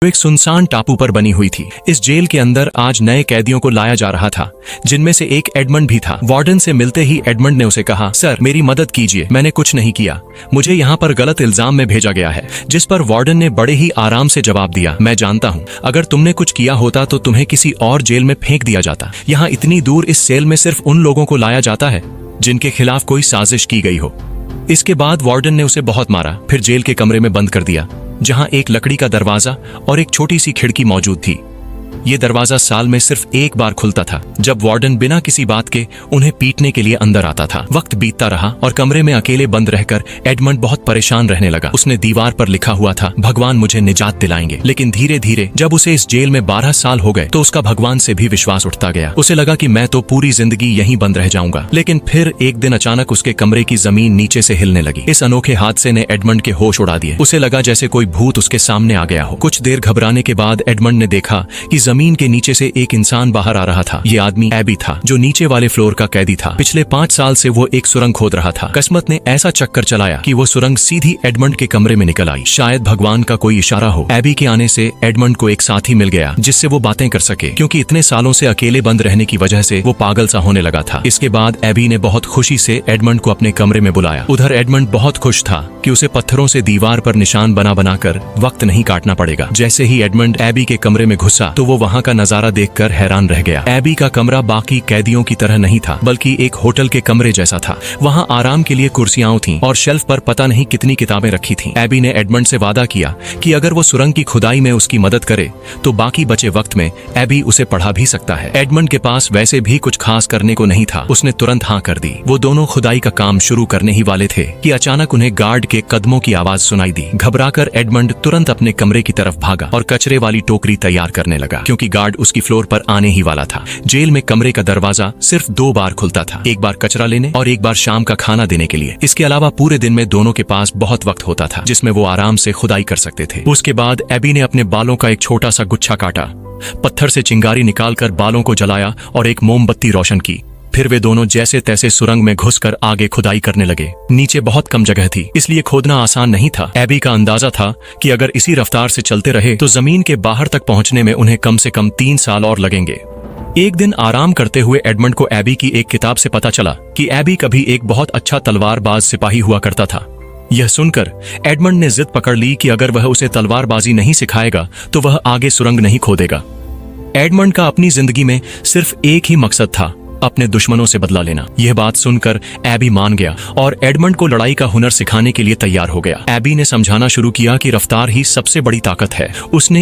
एक सुनसान टापू पर बनी हुई थी। इस जेल के अंदर आज नए कैदियों को लाया जा रहा था, जिनमें से एक एडमंड भी था। वार्डन से मिलते ही एडमंड ने उसे कहा, सर मेरी मदद कीजिए, मैंने कुछ नहीं किया, मुझे यहाँ पर गलत इल्जाम में भेजा गया है। जिस पर वार्डन ने बड़े ही आराम से जवाब दिया, मैं जानता हूँ, अगर तुमने कुछ किया होता तो तुम्हें किसी और जेल में फेंक दिया जाता। यहाँ इतनी दूर इस सेल में सिर्फ उन लोगों को लाया जाता है जिनके खिलाफ कोई साजिश की गई हो। इसके बाद वार्डन ने उसे बहुत मारा, फिर जेल के कमरे में बंद कर दिया, जहां एक लकड़ी का दरवाजा और एक छोटी सी खिड़की मौजूद थी। ये दरवाजा साल में सिर्फ एक बार खुलता था, जब वार्डन बिना किसी बात के उन्हें पीटने के लिए अंदर आता था। वक्त बीतता रहा और कमरे में अकेले बंद रहकर एडमंड बहुत परेशान रहने लगा। उसने दीवार पर लिखा हुआ था, भगवान मुझे निजात दिलाएंगे। लेकिन धीरे धीरे जब उसे इस जेल में 12 साल हो गए तो उसका भगवान से भी विश्वास उठता गया। उसे लगा कि मैं तो पूरी जिंदगी यहीं बंद रह जाऊंगा। लेकिन फिर एक दिन अचानक उसके कमरे की जमीन नीचे से हिलने लगी। इस अनोखे हादसे ने एडमंड के होश उड़ा दिए। उसे लगा जैसे कोई भूत उसके सामने आ गया हो। कुछ देर घबराने के बाद एडमंड ने देखा कि जमीन के नीचे से एक इंसान बाहर आ रहा था। ये आदमी एबी था, जो नीचे वाले फ्लोर का कैदी था। पिछले 5 साल से वो एक सुरंग खोद रहा था। किस्मत ने ऐसा चक्कर चलाया कि वो सुरंग सीधी एडमंड के कमरे में निकल आई। शायद भगवान का कोई इशारा हो। एबी के आने से एडमंड को एक साथी मिल गया जिससे वो बातें कर सके, क्योंकि इतने सालों से अकेले बंद रहने की वजह से वो पागल सा होने लगा था। इसके बाद एबी ने बहुत खुशी से एडमंड को अपने कमरे में बुलाया। उधर एडमंड बहुत खुश था कि उसे पत्थरों से दीवार पर निशान बना बनाकर वक्त नहीं काटना पड़ेगा। जैसे ही एडमंड एबी के कमरे में घुसा तो वो वहाँ का नजारा देखकर हैरान रह गया। एबी का कमरा बाकी कैदियों की तरह नहीं था, बल्कि एक होटल के कमरे जैसा था। वहाँ आराम के लिए कुर्सियां थीं और शेल्फ पर पता नहीं कितनी किताबें रखी थीं। एबी ने एडमंड से वादा किया कि अगर वो सुरंग की खुदाई में उसकी मदद करे तो बाकी बचे वक्त में एबी उसे पढ़ा भी सकता है। एडमंड के पास वैसे भी कुछ खास करने को नहीं था। उसने तुरंत हाँ कर दी। वो दोनों खुदाई का काम शुरू करने ही वाले थे कि अचानक उन्हें गार्ड के कदमों की आवाज सुनाई दी। घबराकर एडमंड तुरंत अपने कमरे की तरफ भागा और कचरे वाली टोकरी तैयार करने लगा, क्योंकि गार्ड उसकी फ्लोर पर आने ही वाला था। जेल में कमरे का दरवाजा सिर्फ 2 बार खुलता था, एक बार कचरा लेने और एक बार शाम का खाना देने के लिए। इसके अलावा पूरे दिन में दोनों के पास बहुत वक्त होता था जिसमें वो आराम से खुदाई कर सकते थे। उसके बाद एबी ने अपने बालों का एक छोटा सा गुच्छा काटा, पत्थर से चिंगारी निकालकर बालों को जलाया और एक मोमबत्ती रोशन की। फिर वे दोनों जैसे तैसे सुरंग में घुसकर आगे खुदाई करने लगे। नीचे बहुत कम जगह थी, इसलिए खोदना आसान नहीं था। एबी का अंदाजा था कि अगर इसी रफ्तार से चलते रहे तो जमीन के बाहर तक पहुंचने में उन्हें कम से कम 3 साल और लगेंगे। एक दिन आराम करते हुए एडमंड को एबी की एक किताब से पता चला कि एबी कभी एक बहुत अच्छा तलवारबाज सिपाही हुआ करता था। यह सुनकर एडमंड ने जिद पकड़ ली कि अगर वह उसे तलवारबाजी नहीं सिखाएगा तो वह आगे सुरंग नहीं खोदेगा। एडमंड का अपनी जिंदगी में सिर्फ एक ही मकसद था, अपने दुश्मनों से बदला लेना। यह बात सुनकर एबी मान गया और एडमंड को लड़ाई का हुनर सिखाने के लिए तैयार हो गया। एबी ने समझाना शुरू किया कि रफ्तार ही सबसे बड़ी ताकत है। उसने